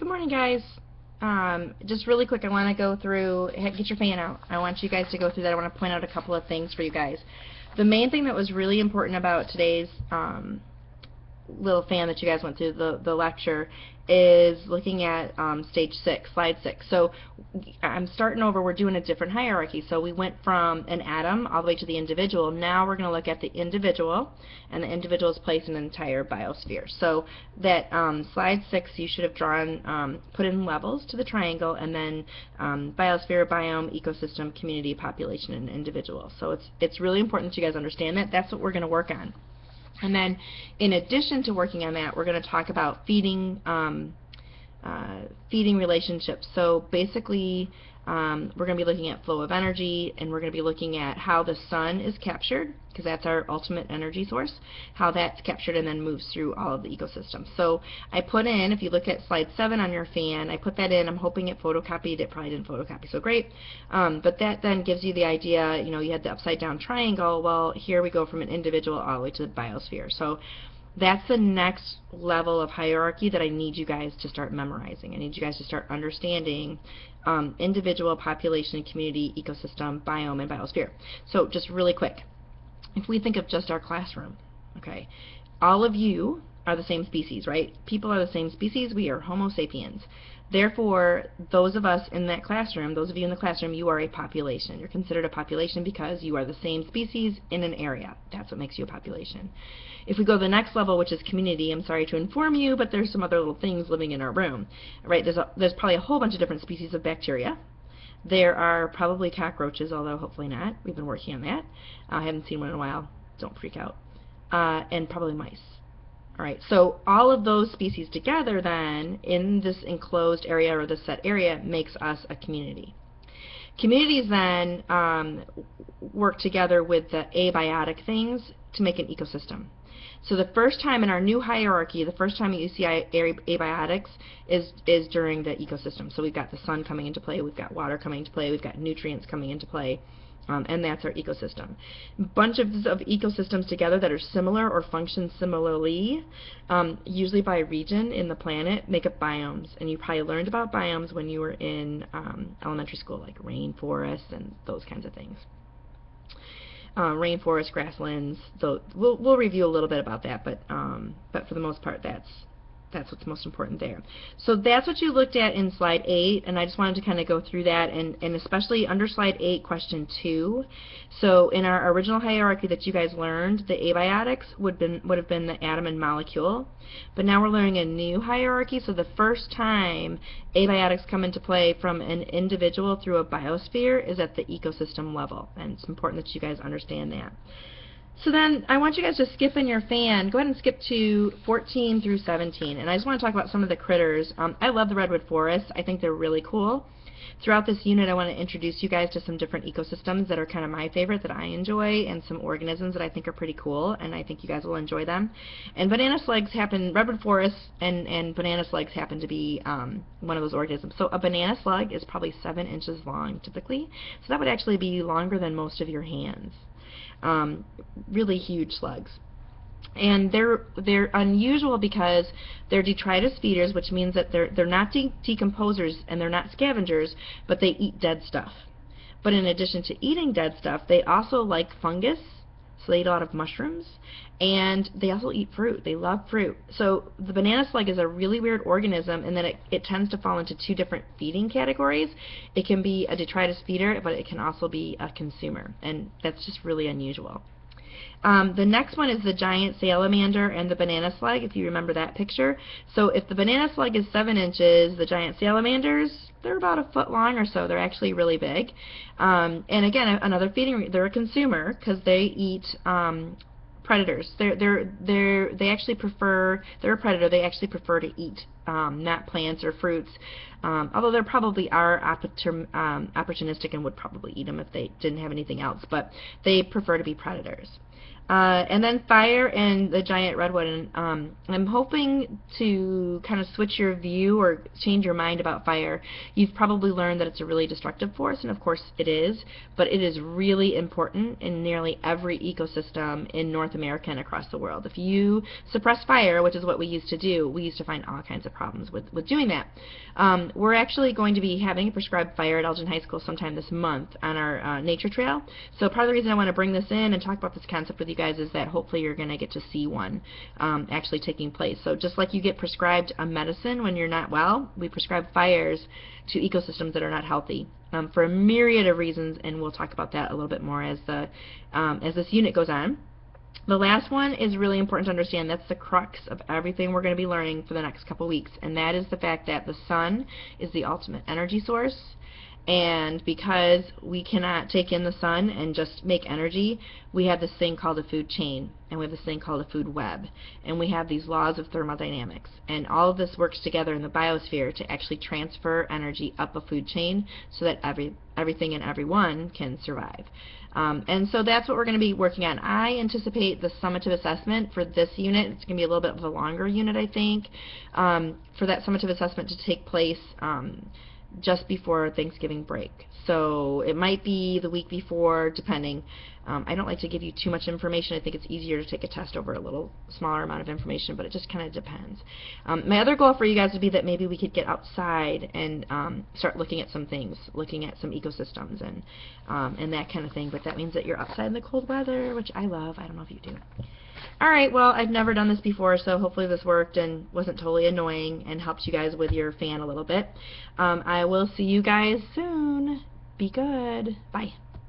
Good morning, guys. Just really quick, I want to go through, get your fan out. I want you guys to go through that. I want to point out a couple of things for you guys. The main thing that was really important about today's little fan that you guys went through, the lecture, is looking at stage 6, slide 6. So I'm starting over. We're doing a different hierarchy. So we went from an atom all the way to the individual. Now we're going to look at the individual, and the individual's place in the entire biosphere. So that slide 6, you should have drawn, put in levels to the triangle, and then biosphere, biome, ecosystem, community, population, and individual. So it's really important that you guys understand that. That's what we're going to work on. And then, in addition to working on that, we're going to talk about feeding relationships. So basically, we're going to be looking at flow of energy, and we're going to be looking at how the sun is captured, because that's our ultimate energy source, how that's captured and then moves through all of the ecosystem. So I put in, if you look at slide 7 on your fan, I put that in. I'm hoping it photocopied. It probably didn't photocopy, so great. But that then gives you the idea, you had the upside down triangle. Well, here we go from an individual all the way to the biosphere. So that's the next level of hierarchy that I need you guys to start memorizing. I need you guys to start understanding individual, population, community, ecosystem, biome, and biosphere. So just really quick, if we think of just our classroom, okay, all of you are the same species, right? People are the same species. We are Homo sapiens. Therefore, those of us in that classroom, those of you in the classroom, you are a population. You're considered a population because you are the same species in an area. That's what makes you a population. If we go to the next level, which is community, I'm sorry to inform you, but there's some other little things living in our room, right? There's probably a whole bunch of different species of bacteria. There are probably cockroaches, although hopefully not. We've been working on that. I haven't seen one in a while. Don't freak out. And probably mice. All right, so all of those species together then in this enclosed area or this set area makes us a community. Communities then work together with the abiotic things to make an ecosystem. So the first time in our new hierarchy, the first time you see abiotics is during the ecosystem. So we've got the sun coming into play, we've got water coming into play, we've got nutrients coming into play. And that's our ecosystem. Bunches of ecosystems together that are similar or function similarly, usually by region in the planet, make up biomes. And you probably learned about biomes when you were in elementary school, like rainforests and those kinds of things. Rainforests, grasslands. So we'll review a little bit about that, but for the most part, that's what's most important there. So that's what you looked at in slide 8, and I just wanted to kind of go through that, and especially under slide 8, question 2. So in our original hierarchy that you guys learned, the abiotics would have been the atom and molecule, but now we're learning a new hierarchy. So the first time abiotics come into play from an individual through a biosphere is at the ecosystem level, and it's important that you guys understand that. So then I want you guys to skip in your fan. Go ahead and skip to 14 through 17. And I just want to talk about some of the critters. I love the redwood forests. I think they're really cool. Throughout this unit, I want to introduce you guys to some different ecosystems that are kind of my favorite that I enjoy, and some organisms that I think are pretty cool, and I think you guys will enjoy them. And banana slugs happen, redwood forests and banana slugs happen to be one of those organisms. So a banana slug is probably 7 inches long typically. So that would actually be longer than most of your hands. Really huge slugs. And they're unusual because they're detritus feeders, which means that they're not decomposers and they're not scavengers, but they eat dead stuff. But in addition to eating dead stuff, they also like fungus, so they eat a lot of mushrooms, and they also eat fruit. They love fruit. So the banana slug is a really weird organism in that it tends to fall into 2 different feeding categories. It can be a detritus feeder, but it can also be a consumer, and that's just really unusual. The next one is the giant salamander and the banana slug, if you remember that picture. So if the banana slug is 7 inches, the giant salamanders, they're about 1 foot long or so. They're actually really big. And again, another feeding, they're a consumer because they eat predators. They actually prefer, they're a predator, they actually prefer to eat not plants or fruits, although there probably are opportunistic and would probably eat them if they didn't have anything else, but they prefer to be predators. And then fire and the giant redwood. And I'm hoping to kind of switch your view or change your mind about fire. You've probably learned that it's a really destructive force, and of course it is, but it is really important in nearly every ecosystem in North America and across the world. If you suppress fire, which is what we used to do, we used to find all kinds of problems with doing that. We're actually going to be having a prescribed fire at Elgin High School sometime this month on our nature trail. So part of the reason I want to bring this in and talk about this concept with you guys is that hopefully you're going to get to see one actually taking place. So just like you get prescribed a medicine when you're not well, we prescribe fires to ecosystems that are not healthy for a myriad of reasons, and we'll talk about that a little bit more as this unit goes on. The last one is really important to understand. That's the crux of everything we're going to be learning for the next couple weeks, and that is the fact that the sun is the ultimate energy source. And because we cannot take in the sun and just make energy, we have this thing called a food chain, and we have this thing called a food web, and we have these laws of thermodynamics, and all of this works together in the biosphere to actually transfer energy up a food chain so that everything and everyone can survive. And so that's what we're going to be working on. I anticipate the summative assessment for this unit, it's going to be a little bit of a longer unit, I think, for that summative assessment to take place just before Thanksgiving break. So it might be the week before, depending. I don't like to give you too much information. I think it's easier to take a test over a little smaller amount of information, but it just kind of depends. My other goal for you guys would be that maybe we could get outside and start looking at some things, looking at some ecosystems and that kind of thing, but that means that you're outside in the cold weather, which I love. I don't know if you do. Alright, well, I've never done this before, so hopefully this worked and wasn't totally annoying and helped you guys with your fan a little bit. I will see you guys soon. Be good. Bye.